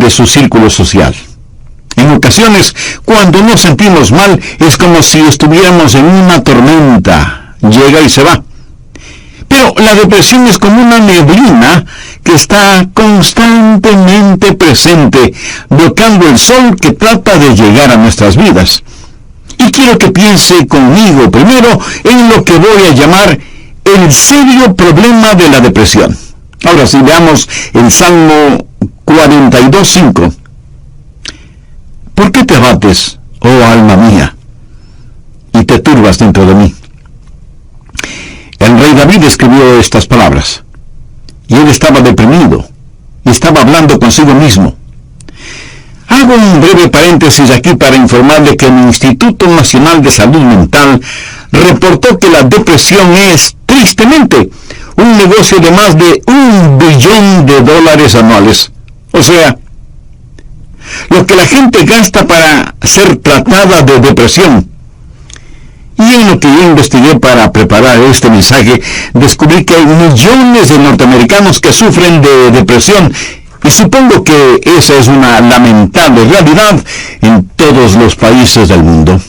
de su círculo social. En ocasiones, cuando nos sentimos mal, es como si estuviéramos en una tormenta. Llega y se va. Pero la depresión es como una neblina que está constantemente presente, bloqueando el sol que trata de llegar a nuestras vidas. Y quiero que piense conmigo primero en lo que voy a llamar el serio problema de la depresión. Ahora sí, veamos el Salmo 42:5. ¿Por qué te abates, oh alma mía, y te turbas dentro de mí? El rey David escribió estas palabras, y él estaba deprimido, y estaba hablando consigo mismo. Hago un breve paréntesis aquí para informarle que el Instituto Nacional de Salud Mental reportó que la depresión es, tristemente, un negocio de más de $1 billón anuales. O sea, lo que la gente gasta para ser tratada de depresión. Y en lo que yo investigué para preparar este mensaje, descubrí que hay millones de norteamericanos que sufren de depresión, y supongo que esa es una lamentable realidad en todos los países del mundo.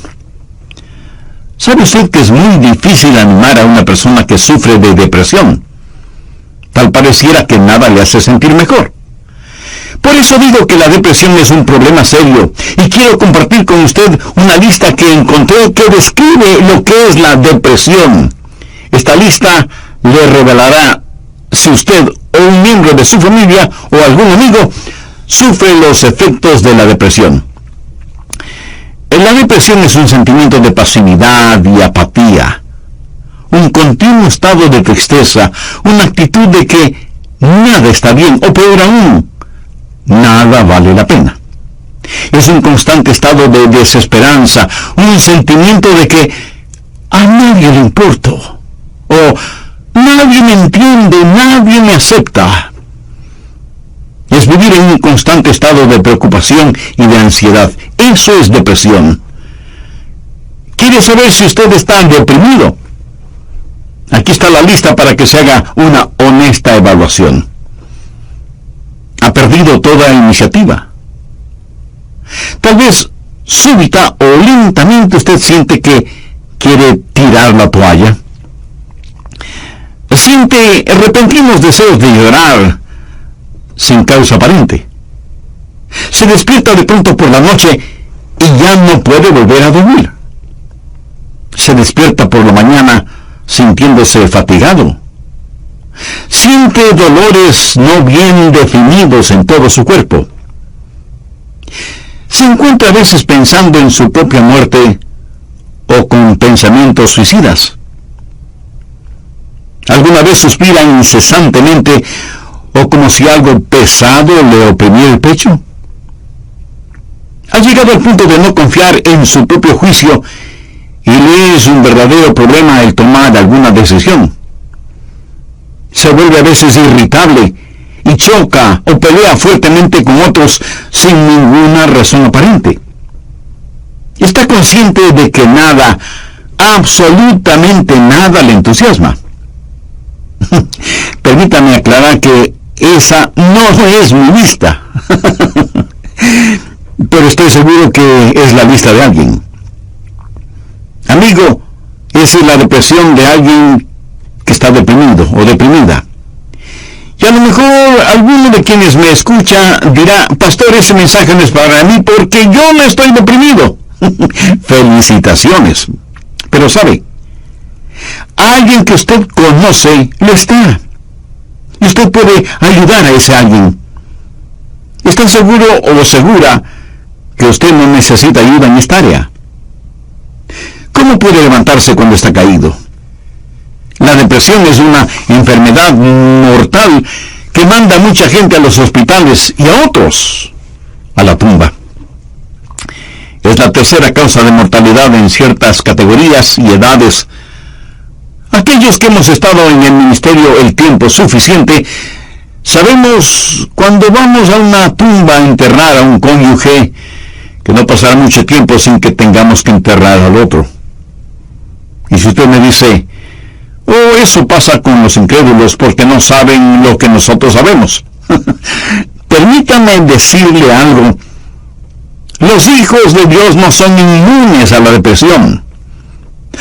¿Sabe usted que es muy difícil animar a una persona que sufre de depresión? Tal pareciera que nada le hace sentir mejor. Por eso digo que la depresión es un problema serio, y quiero compartir con usted una lista que encontré que describe lo que es la depresión. Esta lista le revelará si usted o un miembro de su familia o algún amigo sufre los efectos de la depresión. La depresión es un sentimiento de pasividad y apatía, un continuo estado de tristeza, una actitud de que nada está bien, o peor aún, nada vale la pena. Es un constante estado de desesperanza, un sentimiento de que a nadie le importo, o nadie me entiende, nadie me acepta. Es vivir en un constante estado de preocupación y de ansiedad. Eso es depresión. ¿Quiere saber si usted está deprimido? Aquí está la lista para que se haga una honesta evaluación. ¿Ha perdido toda iniciativa? Tal vez súbita o lentamente usted siente que quiere tirar la toalla. Siente repentinos deseos de llorar sin causa aparente. Se despierta de pronto por la noche y ya no puede volver a dormir. Se despierta por la mañana sintiéndose fatigado. Siente dolores no bien definidos en todo su cuerpo. Se encuentra a veces pensando en su propia muerte o con pensamientos suicidas. ¿Alguna vez suspira incesantemente o como si algo pesado le oprimiera el pecho? Ha llegado al punto de no confiar en su propio juicio y le es un verdadero problema el tomar alguna decisión. Se vuelve a veces irritable y choca o pelea fuertemente con otros sin ninguna razón aparente. Está consciente de que nada, absolutamente nada le entusiasma. Permítame aclarar que esa no es mi lista, pero estoy seguro que es la lista de alguien. Amigo, esa es la depresión de alguien que está deprimido o deprimida. Y a lo mejor alguno de quienes me escucha dirá: pastor, ese mensaje no es para mí porque yo no estoy deprimido. Felicitaciones. Pero sabe, alguien que usted conoce lo está. Y usted puede ayudar a ese alguien. ¿Está seguro o segura que usted no necesita ayuda en esta área? ¿Cómo puede levantarse cuando está caído? La depresión es una enfermedad mortal que manda a mucha gente a los hospitales y a otros a la tumba. Es la tercera causa de mortalidad en ciertas categorías y edades. Aquellos que hemos estado en el ministerio el tiempo suficiente, sabemos cuando vamos a una tumba a enterrar a un cónyuge que no pasará mucho tiempo sin que tengamos que enterrar al otro. Y si usted me dice: eso pasa con los incrédulos porque no saben lo que nosotros sabemos. permítame decirle algo. Los hijos de Dios no son inmunes a la depresión.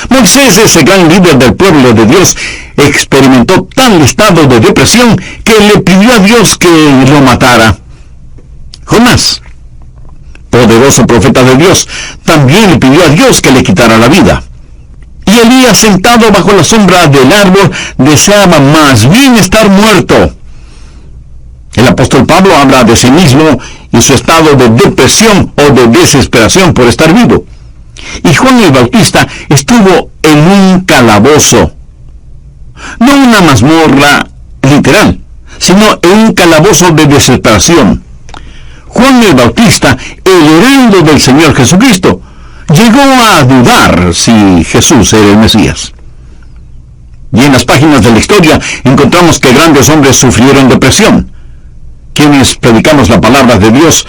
Moisés, ese gran líder del pueblo de Dios, experimentó tal estado de depresión que le pidió a Dios que lo matara. Jonás, poderoso profeta de Dios, también le pidió a Dios que le quitara la vida. Y Elías, sentado bajo la sombra del árbol, deseaba más bien estar muerto. El apóstol Pablo habla de sí mismo y su estado de depresión o de desesperación por estar vivo. Y Juan el Bautista estuvo en un calabozo. No una mazmorra literal, sino en un calabozo de desesperación. Juan el Bautista, el heraldo del Señor Jesucristo, llegó a dudar si Jesús era el Mesías. Y en las páginas de la historia encontramos que grandes hombres sufrieron depresión. Quienes predicamos la palabra de Dios,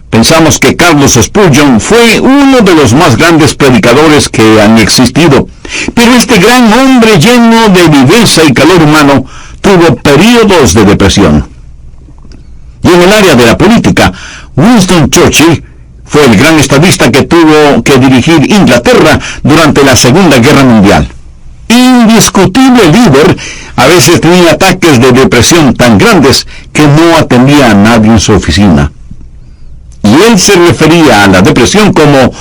pensamos que Carlos Spurgeon fue uno de los más grandes predicadores que han existido. Pero este gran hombre lleno de viveza y calor humano tuvo periodos de depresión. Y en el área de la política, Winston Churchill fue el gran estadista que tuvo que dirigir Inglaterra durante la Segunda Guerra Mundial. Indiscutible líder, a veces tenía ataques de depresión tan grandes que no atendía a nadie en su oficina. Y él se refería a la depresión como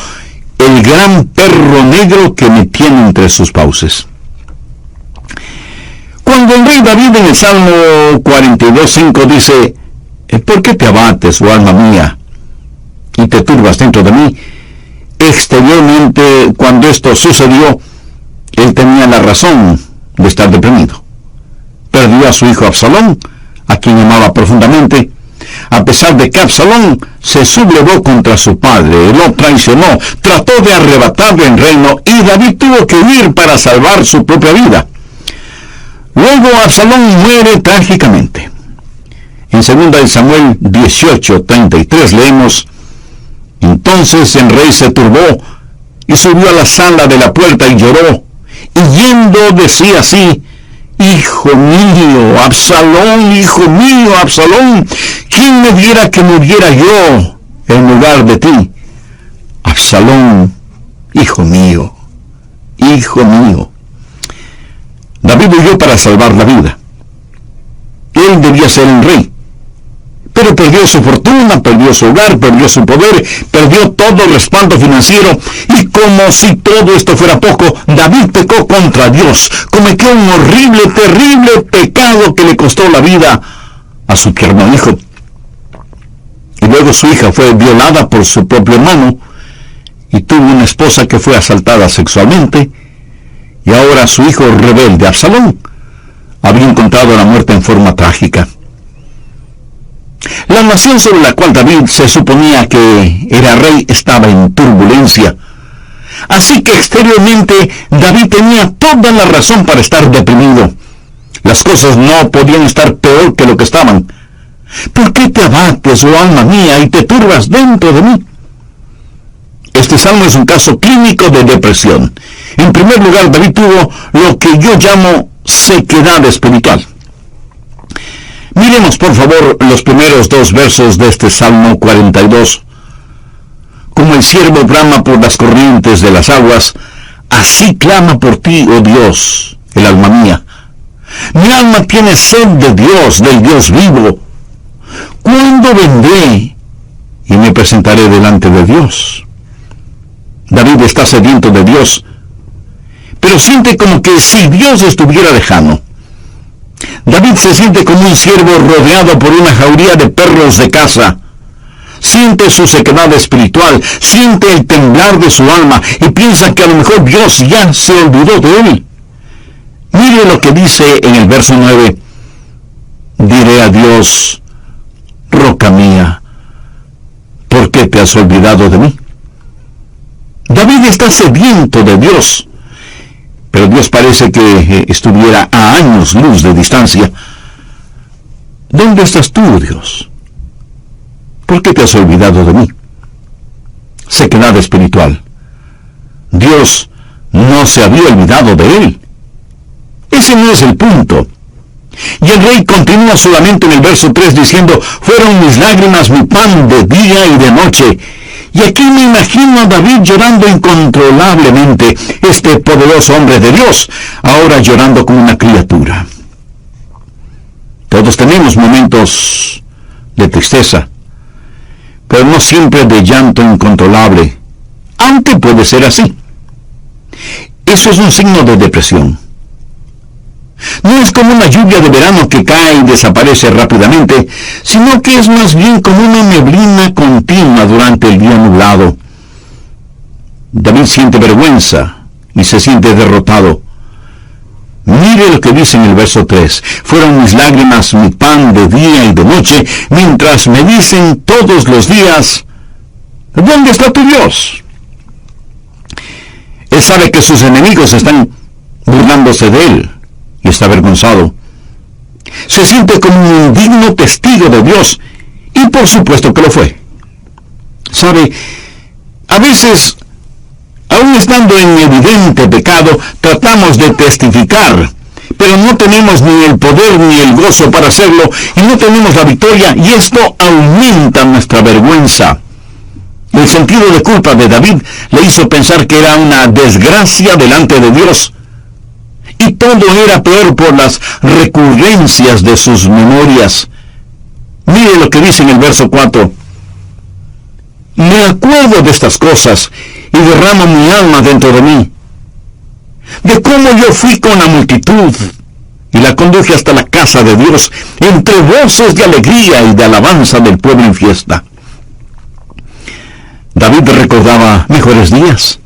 el gran perro negro que me tiene entre sus fauces. Cuando el rey David en el Salmo 42:5 dice: ¿por qué te abates, oh alma mía, y te turbas dentro de mí? Exteriormente, cuando esto sucedió, él tenía la razón de estar deprimido. Perdió a su hijo Absalón, a quien amaba profundamente, a pesar de que Absalón se sublevó contra su padre, lo traicionó, trató de arrebatarle el reino, y David tuvo que huir para salvar su propia vida. Luego Absalón muere trágicamente. En 2 Samuel 18:33 leemos: entonces el rey se turbó y subió a la sala de la puerta y lloró, y yendo decía así: hijo mío, Absalón, hijo mío, Absalón, ¿quién me diera que muriera yo en lugar de ti? Absalón, hijo mío, hijo mío. David huyó para salvar la vida. Él debía ser un rey, pero perdió su fortuna, perdió su hogar, perdió su poder, perdió todo el respaldo financiero, y como si todo esto fuera poco, David pecó contra Dios, cometió un horrible, terrible pecado que le costó la vida a su tierno hijo. Y luego su hija fue violada por su propio hermano, y tuvo una esposa que fue asaltada sexualmente, y ahora su hijo rebelde, Absalón, había encontrado la muerte en forma trágica. La nación sobre la cual David se suponía que era rey estaba en turbulencia. Así que exteriormente David tenía toda la razón para estar deprimido. Las cosas no podían estar peor que lo que estaban. ¿Por qué te abates, oh alma mía, y te turbas dentro de mí? Este salmo es un caso clínico de depresión. En primer lugar, David tuvo lo que yo llamo sequedad espiritual. Miremos, por favor, los primeros 2 versos de este Salmo 42. Como el ciervo brama por las corrientes de las aguas, así clama por ti, oh Dios, el alma mía. Mi alma tiene sed de Dios, del Dios vivo. ¿Cuándo vendré y me presentaré delante de Dios? David está sediento de Dios, pero siente como que si Dios estuviera lejano. David se siente como un ciervo rodeado por una jauría de perros de caza. Siente su sequedad espiritual, siente el temblar de su alma y piensa que a lo mejor Dios ya se olvidó de él. Mire lo que dice en el verso 9. Diré a Dios: roca mía, ¿por qué te has olvidado de mí? David está sediento de Dios, pero Dios parece que estuviera a años luz de distancia. ¿Dónde estás tú, Dios? ¿Por qué te has olvidado de mí? Sequedad espiritual. Dios no se había olvidado de él. Ese no es el punto. Y el rey continúa solamente en el verso 3 diciendo, fueron mis lágrimas mi pan de día y de noche. Y aquí me imagino a David llorando incontrolablemente, este poderoso hombre de Dios, ahora llorando como una criatura. Todos tenemos momentos de tristeza, pero no siempre de llanto incontrolable, aunque puede ser así. Eso es un signo de depresión. No es como una lluvia de verano que cae y desaparece rápidamente, sino que es más bien como una neblina continua durante el día nublado. David siente vergüenza y se siente derrotado. Mire lo que dice en el verso 3. Fueron mis lágrimas mi pan de día y de noche, mientras me dicen todos los días, ¿dónde está tu Dios? Él sabe que sus enemigos están burlándose de él y está avergonzado. Se siente como un indigno testigo de Dios, y por supuesto que lo fue. Sabe, a veces, aun estando en evidente pecado, tratamos de testificar, pero no tenemos ni el poder ni el gozo para hacerlo, y no tenemos la victoria, y esto aumenta nuestra vergüenza. El sentido de culpa de David le hizo pensar que era una desgracia delante de Dios, y todo era peor por las recurrencias de sus memorias. Mire lo que dice en el verso 4. Me acuerdo de estas cosas y derramo mi alma dentro de mí, de cómo yo fui con la multitud y la conduje hasta la casa de Dios, entre voces de alegría y de alabanza del pueblo en fiesta. David recordaba mejores días.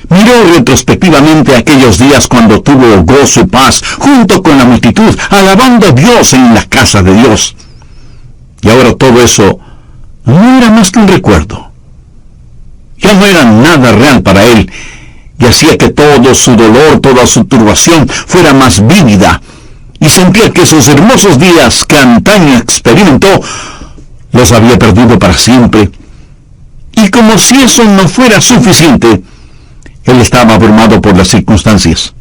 Miró retrospectivamente aquellos días cuando tuvo gozo y paz junto con la multitud, alabando a Dios en la casa de Dios. Y ahora todo eso no era más que un recuerdo. Ya no era nada real para él, y hacía que todo su dolor, toda su turbación fuera más vívida, y sentía que sus hermosos días que antaño experimentó los había perdido para siempre. Y como si eso no fuera suficiente, él estaba abrumado por las circunstancias.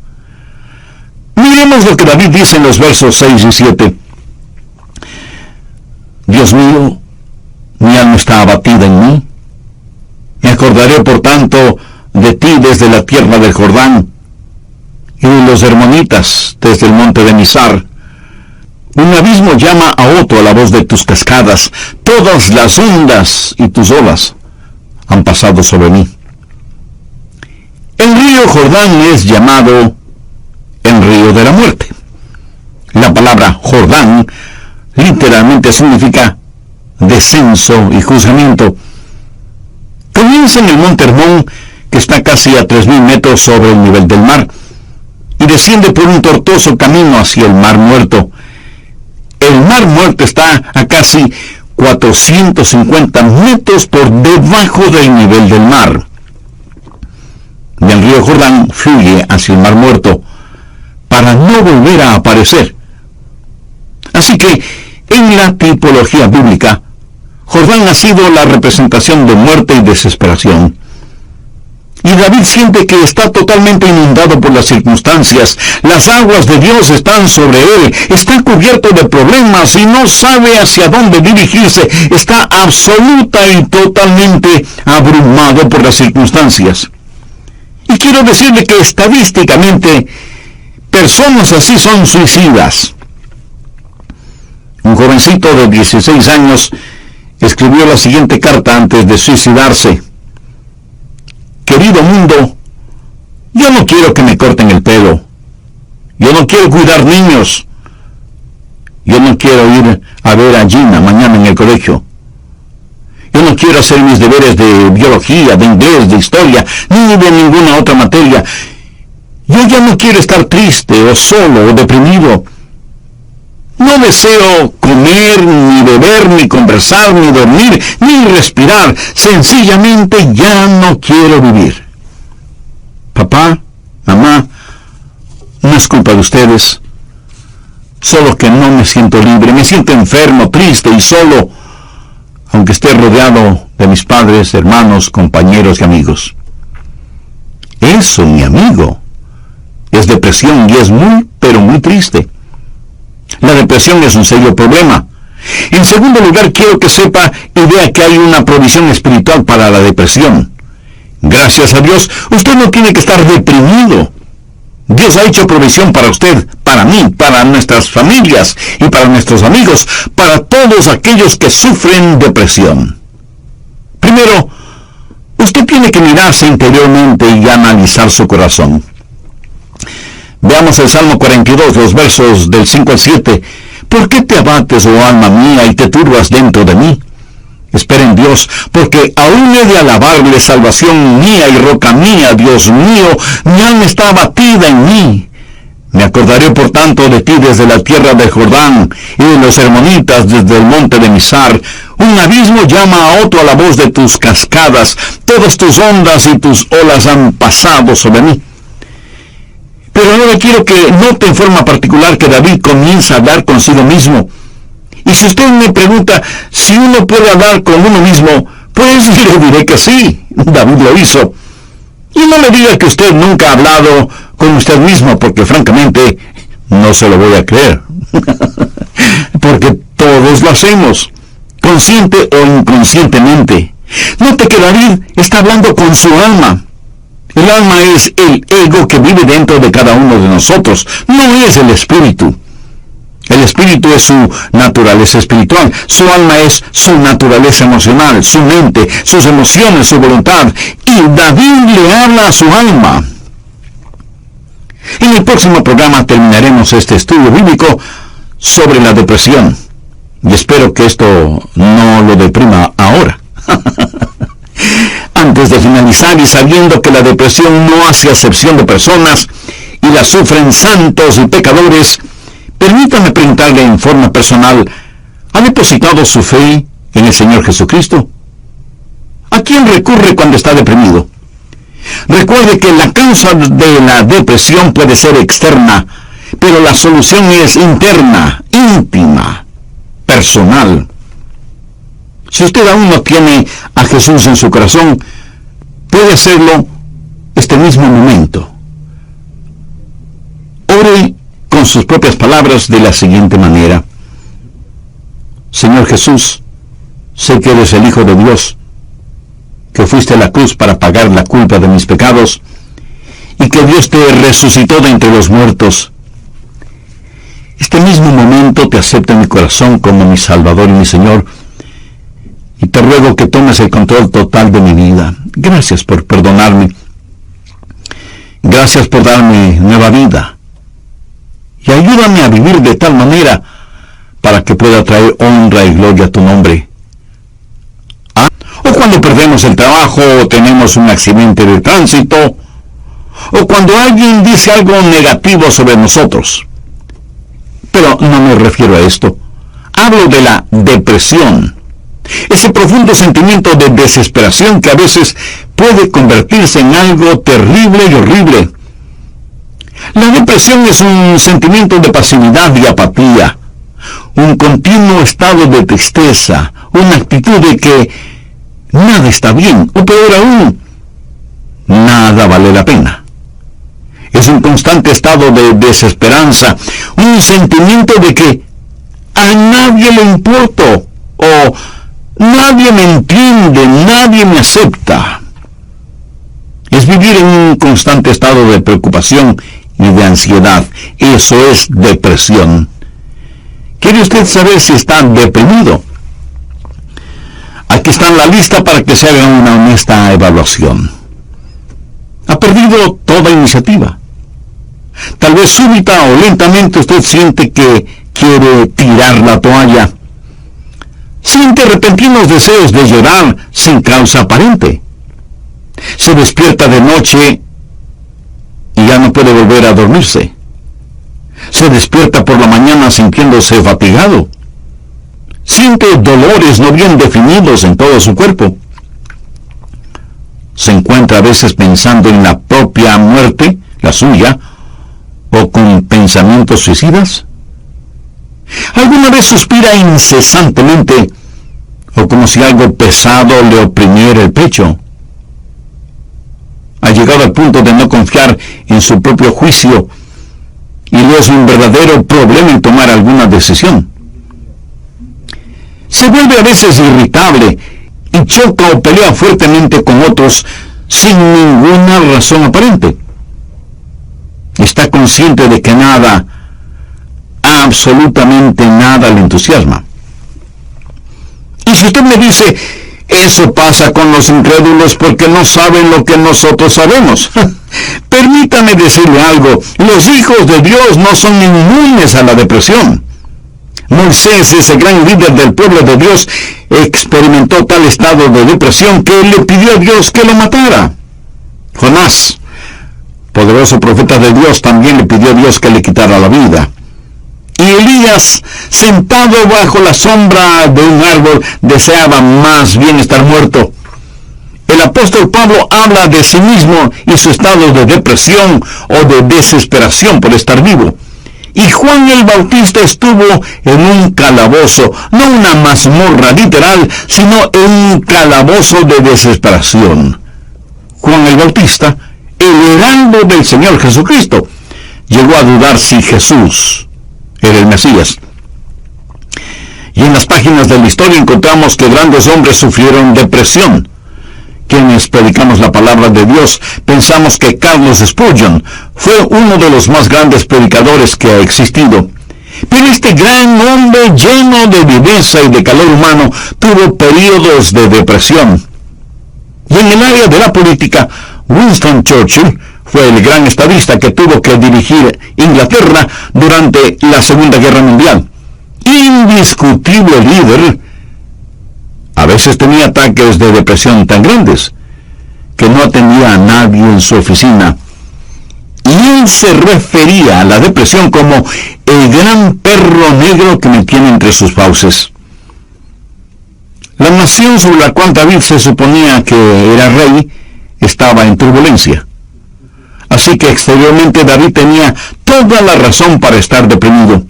Miremos lo que David dice en los versos 6 y 7. Dios mío, mi alma está abatida en mí. Me acordaré, por tanto, de ti desde la tierra del Jordán, y de los hermonitas desde el monte de Mizar. Un abismo llama a otro a la voz de tus cascadas. Todas las ondas y tus olas han pasado sobre mí. El río Jordán es llamado el río de la muerte. La palabra Jordán literalmente significa descenso y juzgamiento. Comienza en el monte Hermón, que está casi a 3.000 metros sobre el nivel del mar, y desciende por un tortuoso camino hacia el Mar Muerto. El Mar Muerto está a casi 450 metros por debajo del nivel del mar. Y el río Jordán fluye hacia el Mar Muerto para no volver a aparecer. Así que, en la tipología bíblica, Jordán ha sido la representación de muerte y desesperación. Y David siente que está totalmente inundado por las circunstancias. Las aguas de Dios están sobre él. Está cubierto de problemas y no sabe hacia dónde dirigirse. Está absoluta y totalmente abrumado por las circunstancias. Y quiero decirle que estadísticamente, personas así son suicidas. Un jovencito de 16 años escribió la siguiente carta antes de suicidarse. Querido mundo, yo no quiero que me corten el pelo. Yo no quiero cuidar niños. Yo no quiero ir a ver a Gina mañana en el colegio. Yo no quiero hacer mis deberes de biología, de inglés, de historia, ni de ninguna otra materia. Yo ya no quiero estar triste o solo o deprimido. No deseo comer, ni beber, ni conversar, ni dormir, ni respirar. Sencillamente ya no quiero vivir. Papá, mamá, no es culpa de ustedes. Solo que no me siento libre, me siento enfermo, triste y solo, aunque esté rodeado de mis padres, hermanos, compañeros y amigos. Eso, mi amigo, es depresión y es muy, pero muy triste. La depresión es un serio problema. En segundo lugar, quiero que sepa y vea que hay una provisión espiritual para la depresión. Gracias a Dios, usted no tiene que estar deprimido. Dios ha hecho provisión para usted, para mí, para nuestras familias y para nuestros amigos, para todos aquellos que sufren depresión. Primero, usted tiene que mirarse interiormente y analizar su corazón. Veamos el Salmo 42, los versos del 5 al 7. ¿Por qué te abates, oh alma mía, y te turbas dentro de mí? Espera en Dios, porque aún he de alabarle, salvación mía y roca mía, Dios mío, mi alma está abatida en mí. Me acordaré por tanto de ti desde la tierra del Jordán, y de los hermonitas desde el monte de Mizar. Un abismo llama a otro a la voz de tus cascadas, todas tus ondas y tus olas han pasado sobre mí. Pero ahora quiero que note en forma particular que David comienza a hablar consigo mismo. Y si usted me pregunta si uno puede hablar con uno mismo, pues le diré que sí, David lo hizo. Y no me diga que usted nunca ha hablado con usted mismo, porque francamente no se lo voy a creer. Porque todos lo hacemos, consciente o inconscientemente. Note que David está hablando con su alma. El alma es el ego que vive dentro de cada uno de nosotros, no es el espíritu. El espíritu es su naturaleza espiritual, su alma es su naturaleza emocional, su mente, sus emociones, su voluntad. Y David le habla a su alma. En el próximo programa terminaremos este estudio bíblico sobre la depresión. Y espero que esto no lo deprima ahora. Antes de finalizar y sabiendo que la depresión no hace acepción de personas y la sufren santos y pecadores, permítame preguntarle en forma personal, ¿ha depositado su fe en el Señor Jesucristo? ¿A quién recurre cuando está deprimido? Recuerde que la causa de la depresión puede ser externa, pero la solución es interna, íntima, personal. Si usted aún no tiene a Jesús en su corazón, puede hacerlo este mismo momento. Ore con sus propias palabras de la siguiente manera: Señor Jesús, sé que eres el Hijo de Dios, que fuiste a la cruz para pagar la culpa de mis pecados, y que Dios te resucitó de entre los muertos. Este mismo momento te acepto en mi corazón como mi Salvador y mi Señor, y te ruego que tomes el control total de mi vida. Gracias por perdonarme. Gracias por darme nueva vida. Y ayúdame a vivir de tal manera para que pueda traer honra y gloria a tu nombre. O cuando perdemos el trabajo, o tenemos un accidente de tránsito, o cuando alguien dice algo negativo sobre nosotros. Pero no me refiero a esto. Hablo de la depresión. Ese profundo sentimiento de desesperación que a veces puede convertirse en algo terrible y horrible. La depresión es un sentimiento de pasividad y apatía, un continuo estado de tristeza, una actitud de que nada está bien, o peor aún, nada vale la pena. Es un constante estado de desesperanza, un sentimiento de que a nadie le importo, o nadie me entiende, nadie me acepta. Es vivir en un constante estado de preocupación y de ansiedad. Eso es depresión. ¿Quiere usted saber si está deprimido? Aquí está la lista para que se haga una honesta evaluación. Ha perdido toda iniciativa. Tal vez súbita o lentamente usted siente que quiere tirar la toalla. Siente repentinos deseos de llorar sin causa aparente. Se despierta de noche y ya no puede volver a dormirse. Se despierta por la mañana sintiéndose fatigado. Siente dolores no bien definidos en todo su cuerpo. Se encuentra a veces pensando en la propia muerte, la suya, o con pensamientos suicidas. ¿Alguna vez suspira incesantemente o como si algo pesado le oprimiera el pecho? Ha llegado al punto de no confiar en su propio juicio y le es un verdadero problema en tomar alguna decisión. Se vuelve a veces irritable y choca o pelea fuertemente con otros sin ninguna razón aparente. Está consciente de que nada, absolutamente nada le entusiasma. Y si usted me dice, eso pasa con los incrédulos porque no saben lo que nosotros sabemos. Permítame decirle algo, los hijos de Dios no son inmunes a la depresión. Moisés, ese gran líder del pueblo de Dios, experimentó tal estado de depresión que le pidió a Dios que lo matara. Jonás, poderoso profeta de Dios, también le pidió a Dios que le quitara la vida. Y Elías, sentado bajo la sombra de un árbol, deseaba más bien estar muerto. El apóstol Pablo habla de sí mismo y su estado de depresión o de desesperación por estar vivo. Y Juan el Bautista estuvo en un calabozo, no una mazmorra literal, sino en un calabozo de desesperación. Juan el Bautista, el heraldo del Señor Jesucristo, llegó a dudar si Jesús era el Mesías. Y en las páginas de la historia encontramos que grandes hombres sufrieron depresión. Quienes predicamos la palabra de Dios pensamos que Carlos Spurgeon fue uno de los más grandes predicadores que ha existido. Pero este gran hombre lleno de viveza y de calor humano tuvo periodos de depresión. Y en el área de la política, Winston Churchill fue el gran estadista que tuvo que dirigir Inglaterra durante la Segunda Guerra Mundial. Indiscutible líder. A veces tenía ataques de depresión tan grandes que no atendía a nadie en su oficina. Y él se refería a la depresión como el gran perro negro que me tiene entre sus fauces. La nación sobre la cual David se suponía que era rey estaba en turbulencia. Así que exteriormente David tenía toda la razón para estar deprimido.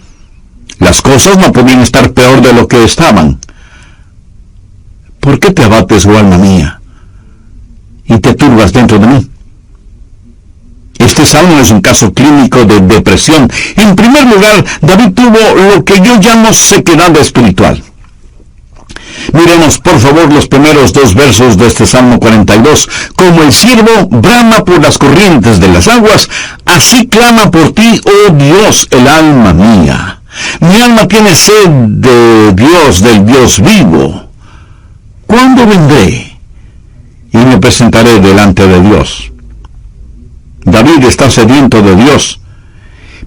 Las cosas no podían estar peor de lo que estaban. ¿Por qué te abates, oh alma mía, y te turbas dentro de mí? Este salmo es un caso clínico de depresión. En primer lugar, David tuvo lo que yo llamo sequedad espiritual. Miremos, por favor, los primeros 2 versos de este Salmo 42. Como el ciervo brama por las corrientes de las aguas, así clama por ti, oh Dios, el alma mía. Mi alma tiene sed de Dios, del Dios vivo. ¿Cuándo vendré y me presentaré delante de Dios? David está sediento de Dios,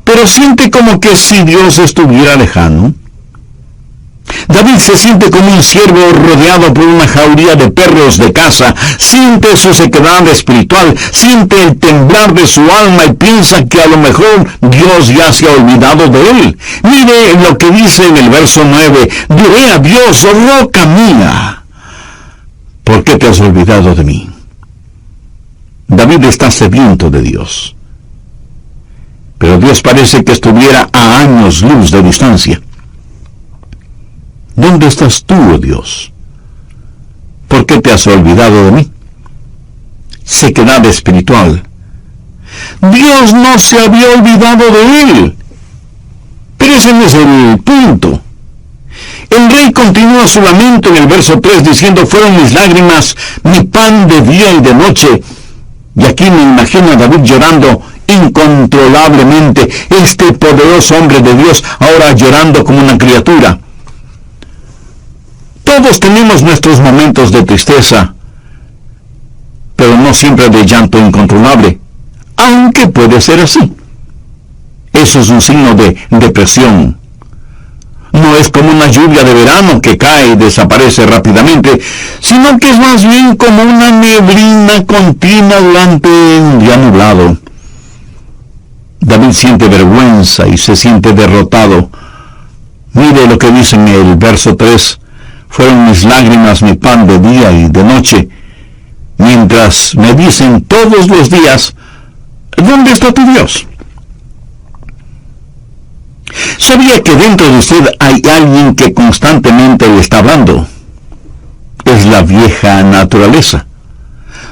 pero siente como que si Dios estuviera lejano. David se siente como un ciervo rodeado por una jauría de perros de caza, siente su sequedad espiritual, siente el temblar de su alma y piensa que a lo mejor Dios ya se ha olvidado de él. Mire lo que dice en el verso 9, diré a Dios, roca mía, ¿por qué te has olvidado de mí? David está sediento de Dios, pero Dios parece que estuviera a años luz de distancia. ¿Dónde estás tú, oh Dios? ¿Por qué te has olvidado de mí? Sequedad espiritual. Dios no se había olvidado de él. Pero ese no es el punto. El rey continúa su lamento en el verso 3 diciendo, fueron mis lágrimas, mi pan de día y de noche. Y aquí me imagino a David llorando incontrolablemente, este poderoso hombre de Dios ahora llorando como una criatura. Todos tenemos nuestros momentos de tristeza, pero no siempre de llanto incontrolable, aunque puede ser así. Eso es un signo de depresión. No es como una lluvia de verano que cae y desaparece rápidamente, sino que es más bien como una neblina continua durante un día nublado. David siente vergüenza y se siente derrotado. Mire lo que dice en el verso 3. Fueron mis lágrimas mi pan de día y de noche, mientras me dicen todos los días, ¿dónde está tu Dios? ¿Sabía que dentro de usted hay alguien que constantemente le está hablando? Es la vieja naturaleza,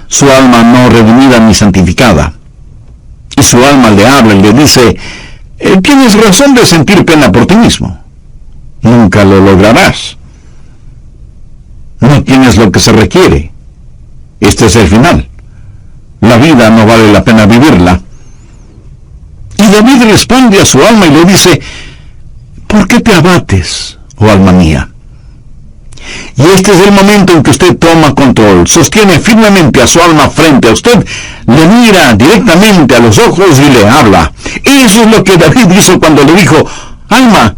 su alma no redimida ni santificada. Y su alma le habla y le dice, tienes razón de sentir pena por ti mismo. Nunca lo lograrás. No tienes lo que se requiere. Este es el final. La vida no vale la pena vivirla. Y David responde a su alma y le dice: ¿por qué te abates, oh alma mía? Y este es el momento en que usted toma control, sostiene firmemente a su alma frente a usted, le mira directamente a los ojos y le habla. Eso es lo que David hizo cuando le dijo: alma,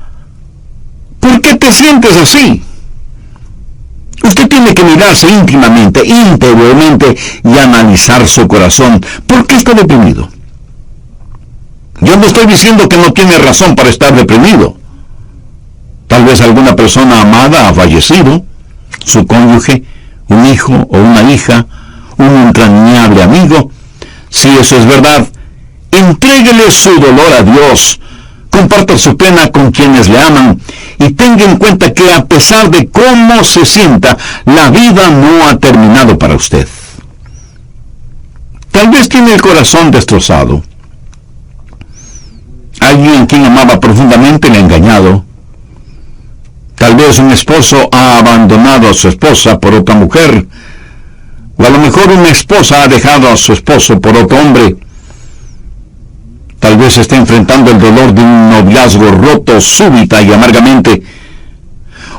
¿por qué te sientes así? Usted tiene que mirarse íntimamente, interiormente, y analizar su corazón. ¿Por qué está deprimido? Yo no estoy diciendo que no tiene razón para estar deprimido. Tal vez alguna persona amada ha fallecido, su cónyuge, un hijo o una hija, un entrañable amigo. Si eso es verdad, entréguele su dolor a Dios, comparta su pena con quienes le aman, y tenga en cuenta que a pesar de cómo se sienta, la vida no ha terminado para usted. Tal vez tiene el corazón destrozado. Alguien quien amaba profundamente le ha engañado. Tal vez un esposo ha abandonado a su esposa por otra mujer, o a lo mejor una esposa ha dejado a su esposo por otro hombre. Tal vez está enfrentando el dolor de un noviazgo roto súbita y amargamente.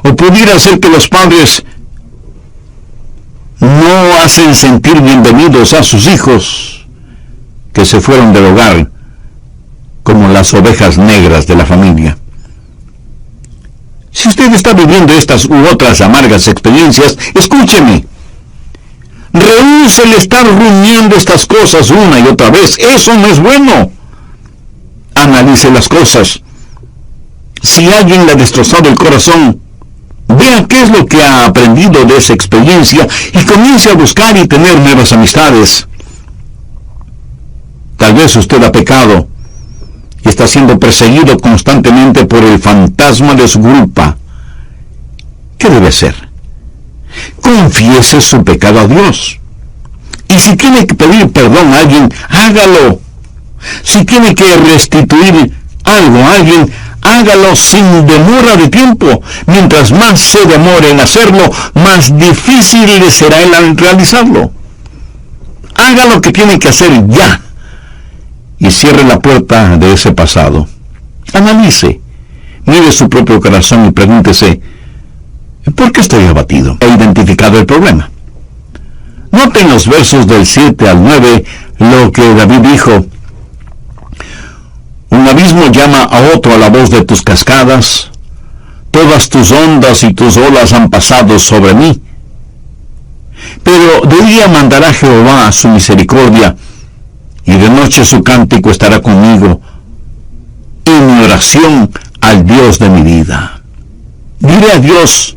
O pudiera ser que los padres no hacen sentir bienvenidos a sus hijos que se fueron del hogar como las ovejas negras de la familia. Si usted está viviendo estas u otras amargas experiencias, escúcheme. Rehúse el estar rumiando estas cosas una y otra vez. Eso no es bueno. Analice las cosas. Si alguien le ha destrozado el corazón, vea qué es lo que ha aprendido de esa experiencia y comience a buscar y tener nuevas amistades. Tal vez usted ha pecado y está siendo perseguido constantemente por el fantasma de su culpa. ¿Qué debe hacer? Confiese su pecado a Dios. Y si tiene que pedir perdón a alguien, hágalo. Si tiene que restituir algo a alguien, hágalo sin demora de tiempo. Mientras más se demore en hacerlo, más difícil le será el realizarlo. Haga lo que tiene que hacer ya. Y cierre la puerta de ese pasado. Analice, mire su propio corazón y pregúntese: ¿por qué estoy abatido? He identificado el problema. Noten los versos del 7 al 9 lo que David dijo: un abismo llama a otro a la voz de tus cascadas, todas tus ondas y tus olas han pasado sobre mí. Pero de día mandará Jehová su misericordia, y de noche su cántico estará conmigo, y mi oración al Dios de mi vida. Diré a Dios: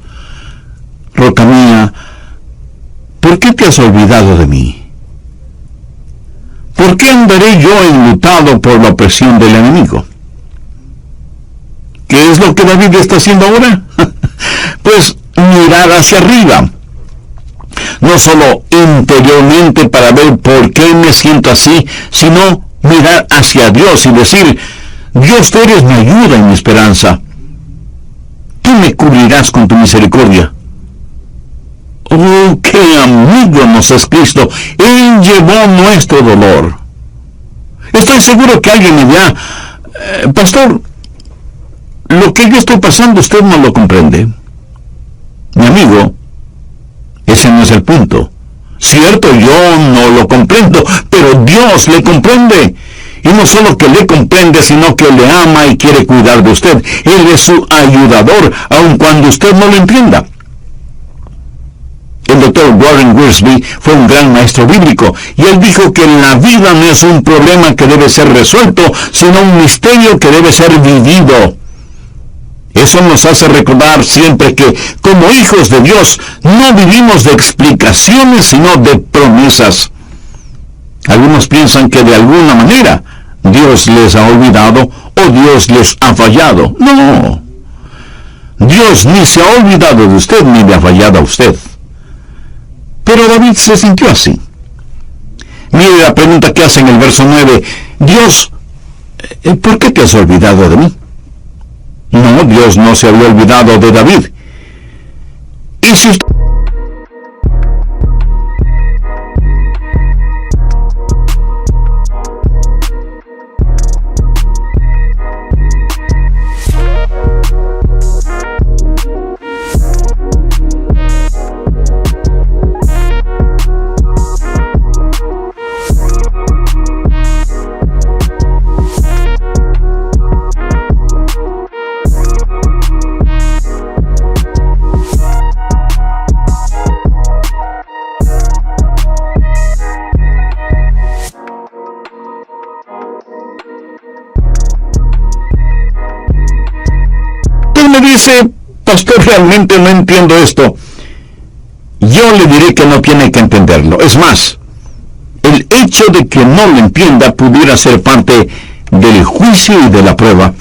roca mía, ¿por qué te has olvidado de mí? ¿Por qué andaré yo enlutado por la opresión del enemigo? ¿Qué es lo que David está haciendo ahora? Pues mirar hacia arriba. No solo interiormente para ver por qué me siento así, sino mirar hacia Dios y decir: Dios, tú eres mi ayuda y mi esperanza. Tú me cubrirás con tu misericordia. ¡Oh, qué amigo nos es Cristo! Él llevó nuestro dolor. Estoy seguro que alguien me dirá: pastor, lo que yo estoy pasando usted no lo comprende. Mi amigo, ese no es el punto. Cierto, yo no lo comprendo, pero Dios le comprende. Y no solo que le comprende, sino que le ama y quiere cuidar de usted. Él es su ayudador, aun cuando usted no lo entienda. El doctor Warren Wiersbe fue un gran maestro bíblico, y él dijo que la vida no es un problema que debe ser resuelto, sino un misterio que debe ser vivido. Eso nos hace recordar siempre que, como hijos de Dios, no vivimos de explicaciones, sino de promesas. Algunos piensan que de alguna manera Dios les ha olvidado o Dios les ha fallado. No. Dios ni se ha olvidado de usted ni le ha fallado a usted. Pero David se sintió así. Mire la pregunta que hace en el verso 9. Dios, ¿por qué te has olvidado de mí? No, Dios no se había olvidado de David. Y si usted... me dice, pastor, realmente no entiendo esto. Yo le diré que no tiene que entenderlo. Es más, el hecho de que no lo entienda pudiera ser parte del juicio y de la prueba.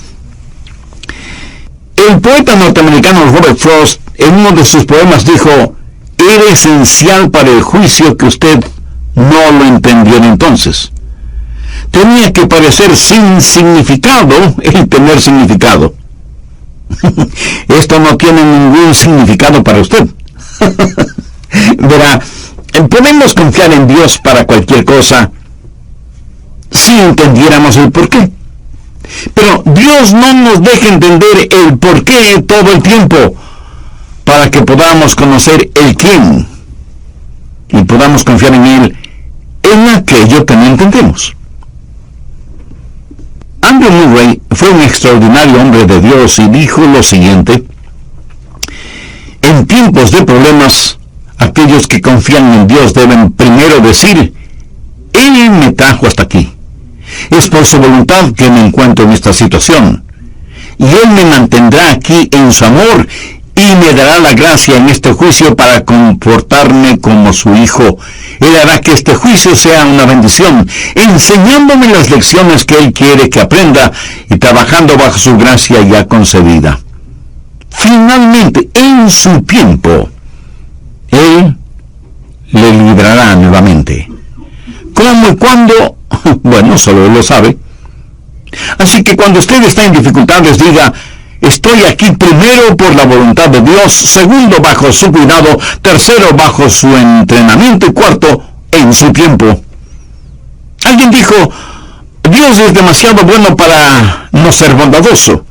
El poeta norteamericano Robert Frost, en uno de sus poemas, dijo: era esencial para el juicio que usted no lo entendiera entonces. Tenía que parecer sin significado el tener significado. Esto no tiene ningún significado para usted. Verá, podemos confiar en Dios para cualquier cosa si entendiéramos el porqué. Pero Dios no nos deja entender el porqué todo el tiempo para que podamos conocer el quién y podamos confiar en Él en aquello que no entendemos. Andrew Murray fue un extraordinario hombre de Dios y dijo lo siguiente: en tiempos de problemas, aquellos que confían en Dios deben primero decir: Él me trajo hasta aquí. Es por su voluntad que me encuentro en esta situación. Y Él me mantendrá aquí en su amor y me dará la gracia en este juicio para comportarme como su hijo. Él hará que este juicio sea una bendición, enseñándome las lecciones que Él quiere que aprenda y trabajando bajo su gracia ya concedida. Finalmente, en su tiempo, Él le librará nuevamente. ¿Cómo y cuándo? Bueno, solo Él lo sabe. Así que cuando usted está en dificultades, diga: estoy aquí primero por la voluntad de Dios, segundo bajo su cuidado, tercero bajo su entrenamiento y cuarto en su tiempo. Alguien dijo: Dios es demasiado bueno para no ser bondadoso,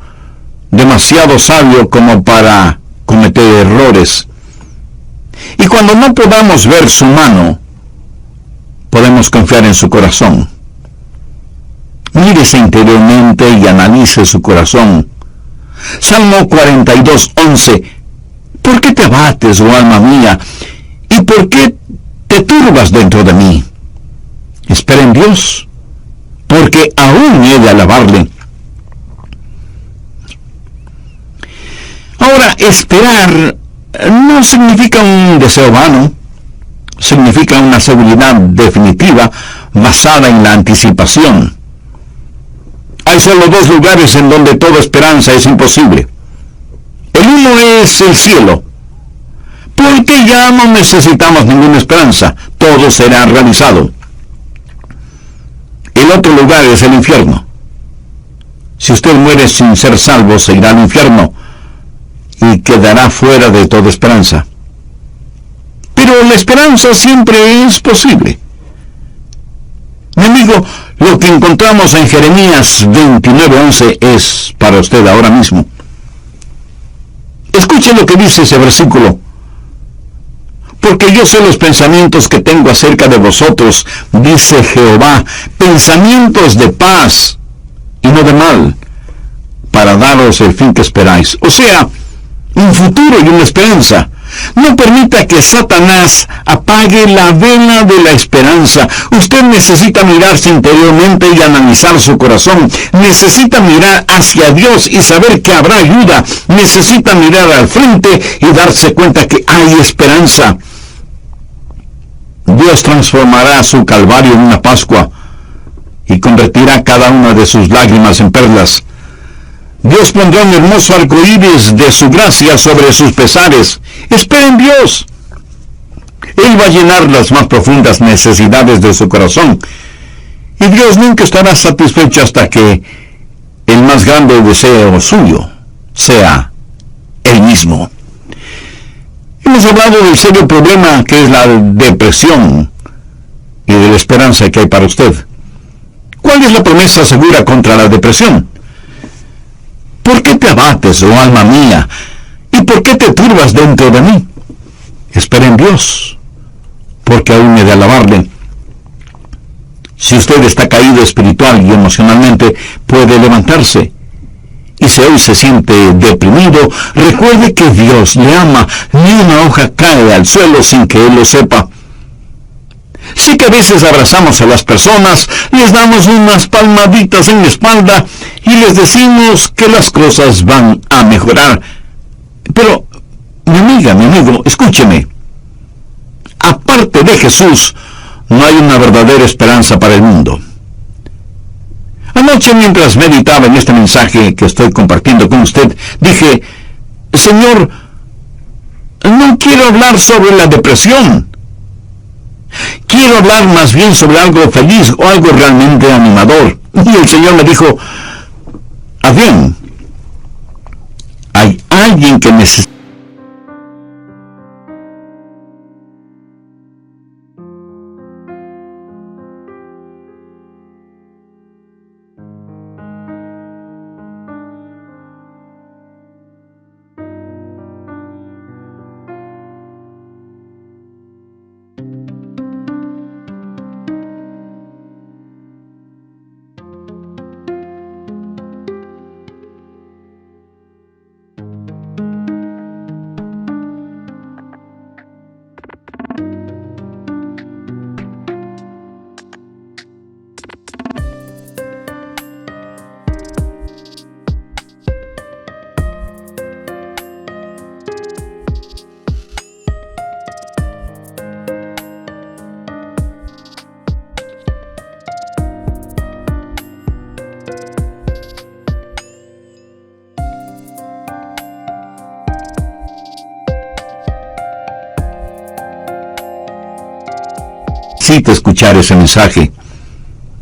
demasiado sabio como para cometer errores. Y cuando no podamos ver su mano, podemos confiar en su corazón. Mírese interiormente y analice su corazón. Salmo 42:11. ¿Por qué te abates, oh alma mía? ¿Y por qué te turbas dentro de mí? Espera en Dios, porque aún he de alabarle. Ahora, esperar no significa un deseo vano. Significa una seguridad definitiva basada en la anticipación. Hay solo dos lugares en donde toda esperanza es imposible. El uno es el cielo, porque ya no necesitamos ninguna esperanza, todo será realizado. El otro lugar es el infierno. Si usted muere sin ser salvo, se irá al infierno y quedará fuera de toda esperanza. Pero la esperanza siempre es posible. Mi amigo, lo que encontramos en Jeremías 29:11 es para usted ahora mismo. Escuche lo que dice ese versículo. Porque yo sé los pensamientos que tengo acerca de vosotros, dice Jehová, pensamientos de paz y no de mal, para daros el fin que esperáis. O sea, un futuro y una esperanza. No permita que Satanás apague la vela de la esperanza. Usted necesita mirarse interiormente y analizar su corazón. Necesita mirar hacia Dios y saber que habrá ayuda. Necesita mirar al frente y darse cuenta que hay esperanza. Dios transformará su calvario en una Pascua y convertirá cada una de sus lágrimas en perlas. Dios pondrá un hermoso arco iris de su gracia sobre sus pesares. Espera en Dios. Él va a llenar las más profundas necesidades de su corazón. Y Dios nunca estará satisfecho hasta que el más grande deseo suyo sea él mismo. Hemos hablado del serio problema que es la depresión y de la esperanza que hay para usted. ¿Cuál es la promesa segura contra la depresión? ¿Por qué te abates, oh alma mía? ¿Y por qué te turbas dentro de mí? Espera en Dios, porque aún he de alabarle. Si usted está caído espiritual y emocionalmente, puede levantarse. Y si hoy se siente deprimido, recuerde que Dios le ama. Ni una hoja cae al suelo sin que Él lo sepa. Sí que a veces abrazamos a las personas, les damos unas palmaditas en la espalda y les decimos que las cosas van a mejorar. Pero, mi amiga, mi amigo, escúcheme. Aparte de Jesús, no hay una verdadera esperanza para el mundo. Anoche, mientras meditaba en este mensaje que estoy compartiendo con usted, dije, Señor, no quiero hablar sobre la depresión. Quiero hablar más bien sobre algo feliz o algo realmente animador. Y el Señor me dijo, bien, hay alguien que necesita. Necesita escuchar ese mensaje.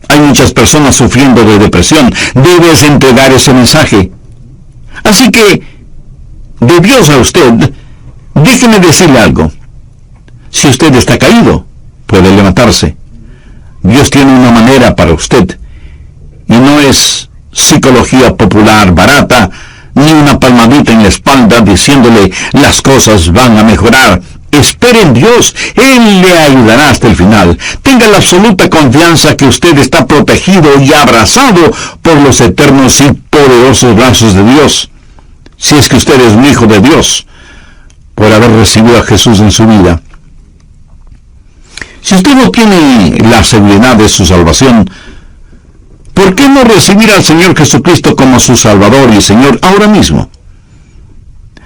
Hay muchas personas sufriendo de depresión. Debes entregar ese mensaje. Así que, de Dios a usted, déjeme decirle algo. Si usted está caído, puede levantarse. Dios tiene una manera para usted. Y no es psicología popular barata, ni una palmadita en la espalda diciéndole las cosas van a mejorar. Espere en Dios, Él le ayudará hasta el final. Tenga la absoluta confianza que usted está protegido y abrazado por los eternos y poderosos brazos de Dios. Si es que usted es un hijo de Dios, por haber recibido a Jesús en su vida. Si usted no tiene la seguridad de su salvación, ¿por qué no recibir al Señor Jesucristo como su Salvador y Señor ahora mismo?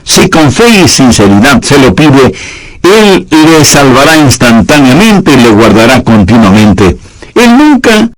Si con fe y sinceridad se lo pide, Él le salvará instantáneamente y le guardará continuamente. Él nunca